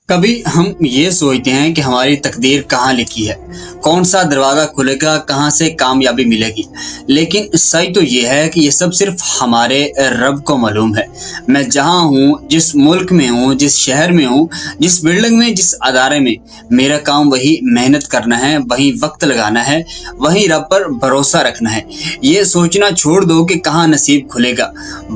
کبھی ہم یہ سوچتے ہیں کہ ہماری تقدیر کہاں لکھی ہے، کون سا دروازہ کھلے گا، کہاں سے کامیابی ملے گی۔ لیکن سچ تو یہ ہے کہ یہ سب صرف ہمارے رب کو معلوم ہے۔ میں جہاں ہوں، جس ملک میں ہوں، جس شہر میں ہوں، جس بلڈنگ میں، جس ادارے میں، میرا کام وہی محنت کرنا ہے، وہی وقت لگانا ہے، وہی رب پر بھروسہ رکھنا ہے۔ یہ سوچنا چھوڑ دو کہ کہاں نصیب کھلے گا،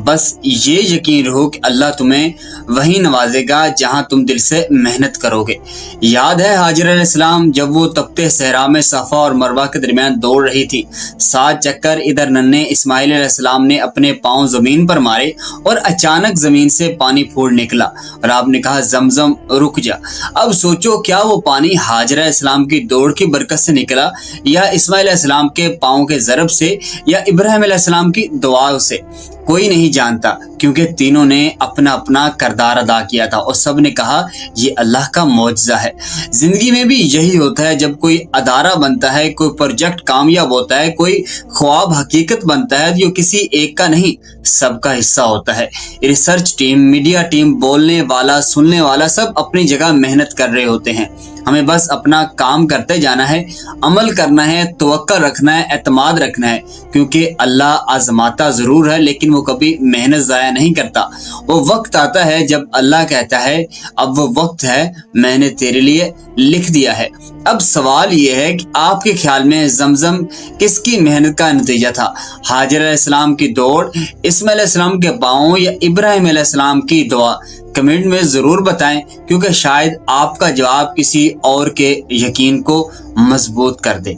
بس یہ یقین رہو کہ اللہ تمہیں وہی نوازے گا جہاں تم دل سے محنت کرو گے۔ یاد ہے حاجر علیہ السلام جب وہ تپتے صحرا میں صفا اور مروہ کے درمیان دوڑ رہی تھی، 7 چکر ادھر ننھے اسماعیل علیہ السلام نے اپنے پاؤں زمین پر مارے اور اچانک زمین سے پانی پھوٹ نکلا اور آپ نے کہا زمزم رک جا۔ اب سوچو کیا وہ پانی حاجر علیہ السلام کی دوڑ کی برکت سے نکلا، یا اسماعیل علیہ السلام کے پاؤں کے ضرب سے، یا ابراہیم علیہ السلام کی دعا سے؟ کوئی نہیں جانتا، کیونکہ تینوں نے اپنا اپنا کردار ادا کیا تھا اور سب نے کہا یہ اللہ کا معجزہ ہے۔ زندگی میں بھی یہی ہوتا ہے، جب کوئی ادارہ بنتا ہے، کوئی پروجیکٹ کامیاب ہوتا ہے، کوئی خواب حقیقت بنتا ہے، جو کسی ایک کا نہیں سب کا حصہ ہوتا ہے۔ ریسرچ ٹیم، میڈیا ٹیم، بولنے والا، سننے والا، سب اپنی جگہ محنت کر رہے ہوتے ہیں۔ ہمیں بس اپنا کام کرتے جانا ہے، عمل کرنا ہے، توکل رکھنا ہے، اعتماد رکھنا ہے، کیونکہ اللہ آزماتا ضرور ہے لیکن وہ کبھی محنت ضائع نہیں کرتا۔ وہ وقت آتا ہے جب اللہ کہتا ہے اب وہ وقت ہے، میں نے تیرے لیے لکھ دیا ہے۔ اب سوال یہ ہے کہ آپ کے خیال میں زمزم کس کی محنت کا نتیجہ تھا؟ حاجر علیہ السلام کی دوڑ، اسماعیل علیہ السلام کے پاؤں، یا ابراہیم علیہ السلام کی دعا؟ کمنٹ میں ضرور بتائیں، کیونکہ شاید آپ کا جواب کسی اور کے یقین کو مضبوط کر دے۔